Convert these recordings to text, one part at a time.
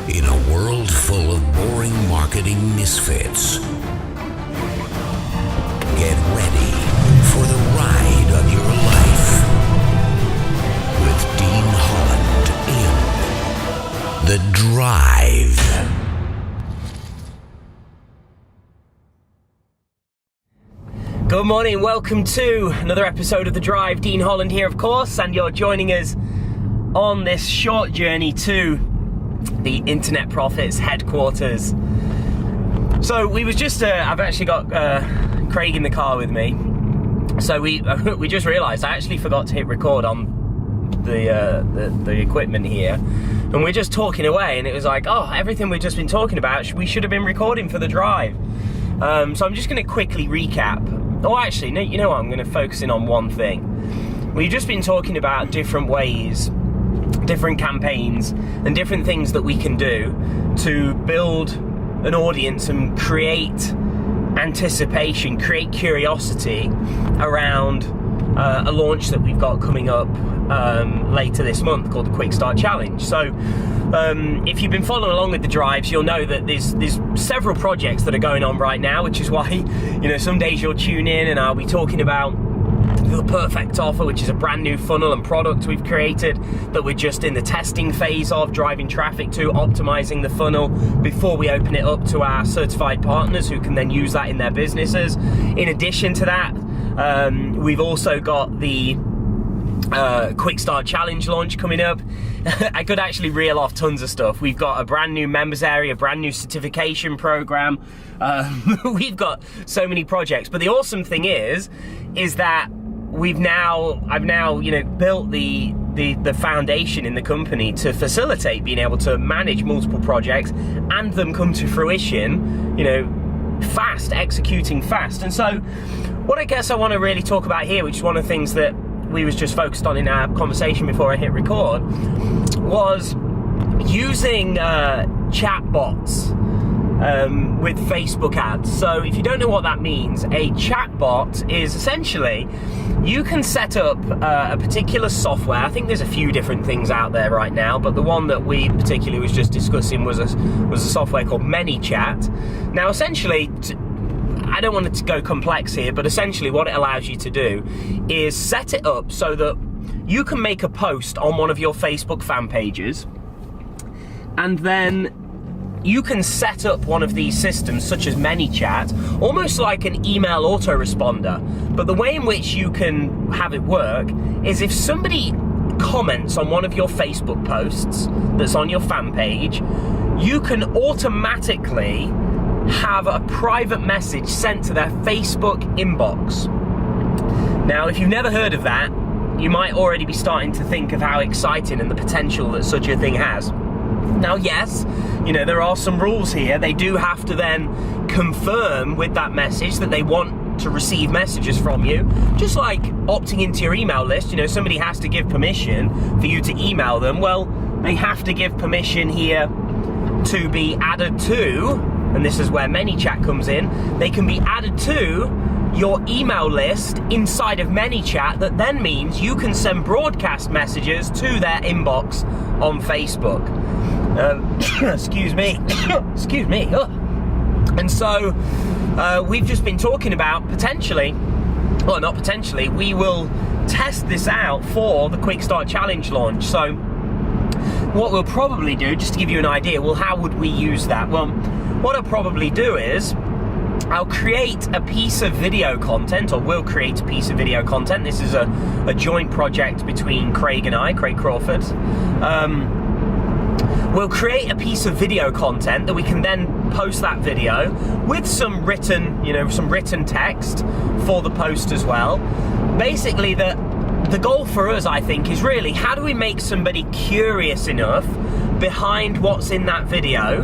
In a world full of boring marketing misfits, get ready for the ride of your life with Dean Holland in The Drive. Good morning, welcome to another episode of The Drive. Dean Holland here, of course, and you're joining us on this short journey to the Internet Profits headquarters. So we was just, I've actually got Craig in the car with me. So we just realised I actually forgot to hit record on the equipment here. And we're just talking away, and it was like, oh, everything we've just been talking about, we should have been recording for The Drive. So I'm just going to quickly recap. Oh, actually, no, you know what? I'm going to focus in on one thing. We've just been talking about different ways, different campaigns, and different things that we can do to build an audience and create anticipation, create curiosity around a launch that we've got coming up later this month called the Quick Start Challenge. So if you've been following along with the drives, you'll know that there's several projects that are going on right now, which is why, you know, some days you'll tune in and I'll be talking about the Perfect Offer, which is a brand new funnel and product we've created that we're just in the testing phase of, driving traffic to, optimizing the funnel before we open it up to our certified partners who can then use that in their businesses. In addition to that, we've also got the Quick Start Challenge launch coming up. I could actually reel off tons of stuff. We've got a brand new members area, a brand new certification program. We've got so many projects, but the awesome thing is that I've now, you know, built the foundation in the company to facilitate being able to manage multiple projects and them come to fruition, you know, fast, executing fast. And so what I guess I want to really talk about here, which is one of the things that we was just focused on in our conversation before I hit record, was using chatbots with Facebook ads. So if you don't know what that means, a chatbot is essentially, you can set up a particular software. I think there's a few different things out there right now, but the one that we particularly was just discussing was a software called ManyChat. Now essentially, I don't want it to go complex here, but essentially what it allows you to do is set it up so that you can make a post on one of your Facebook fan pages, and then you can set up one of these systems such as ManyChat, almost like an email autoresponder. But the way in which you can have it work is if somebody comments on one of your Facebook posts that's on your fan page, you can automatically have a private message sent to their Facebook inbox. Now, if you've never heard of that, you might already be starting to think of how exciting and the potential that such a thing has. Now, yes, you know, there are some rules here. They do have to then confirm with that message that they want to receive messages from you. Just like opting into your email list, you know, somebody has to give permission for you to email them. Well, they have to give permission here to be added to, and this is where ManyChat comes in, they can be added to your email list inside of ManyChat. That then means you can send broadcast messages to their inbox on Facebook. Excuse me. Excuse me. And so we've just been talking about potentially, well, not potentially, we will test this out for the Quick Start Challenge launch. So what we'll probably do, just to give you an idea, well, how would we use that? Well, what I'll probably do is I'll create a piece of video content, or we'll create a piece of video content. This is a joint project between Craig and I, Craig Crawford. We'll create a piece of video content that we can then post that video with some written, you know, some written text for the post as well. Basically, the goal for us, I think, is really how do we make somebody curious enough behind what's in that video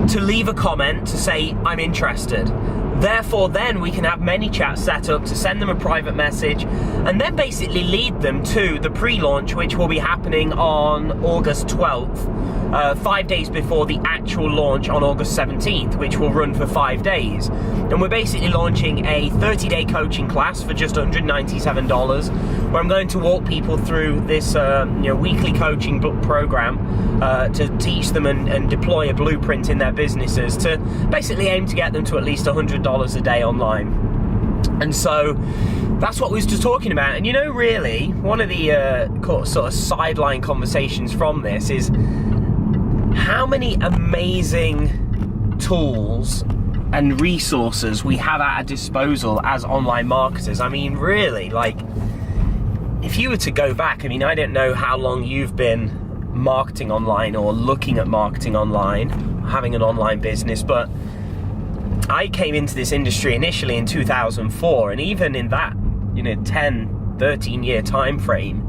to leave a comment to say, I'm interested. Therefore, then we can have ManyChat set up to send them a private message and then basically lead them to the pre-launch, which will be happening on August 12th. 5 days before the actual launch on August 17th, which will run for 5 days. And we're basically launching a 30-day coaching class for just $197, where I'm going to walk people through this weekly coaching book program to teach them and deploy a blueprint in their businesses to basically aim to get them to at least $100 a day online. And so that's what we was just talking about. And really, one of the sort of sideline conversations from this is how many amazing tools and resources we have at our disposal as online marketers. I mean, really, like, if you were to go back, I don't know how long you've been marketing online or looking at marketing online, having an online business, but I came into this industry initially in 2004, and even in that 10, 13 year time frame,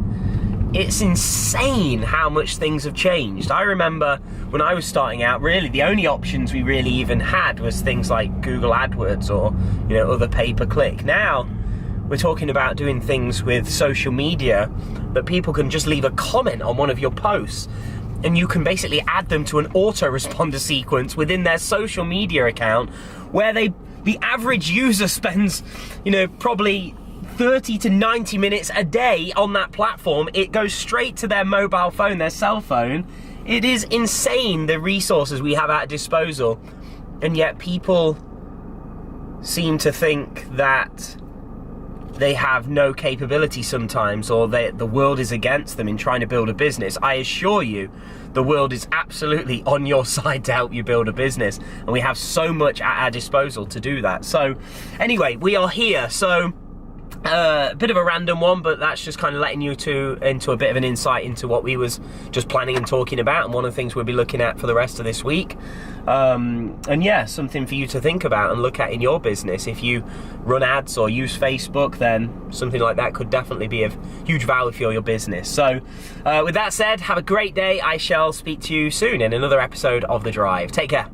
it's insane how much things have changed. I remember when I was starting out, really the only options we really even had was things like Google AdWords or other pay-per-click. Now we're talking about doing things with social media that people can just leave a comment on one of your posts, and you can basically add them to an autoresponder sequence within their social media account, where the average user spends probably 30 to 90 minutes a day on that platform. It goes straight to their mobile phone, their cell phone. It is insane, the resources we have at our disposal, and yet people seem to think that they have no capability sometimes, or the world is against them in trying to build a business. I assure you, the world is absolutely on your side to help you build a business, and we have so much at our disposal to do that. So anyway, we are here. So a bit of a random one, but that's just kind of letting you into a bit of an insight into what we was just planning and talking about, and one of the things we'll be looking at for the rest of this week. And yeah, something for you to think about and look at in your business. If you run ads or use Facebook, then something like that could definitely be of huge value for your business. So with that said, have a great day. I shall speak to you soon in another episode of The Drive. Take care.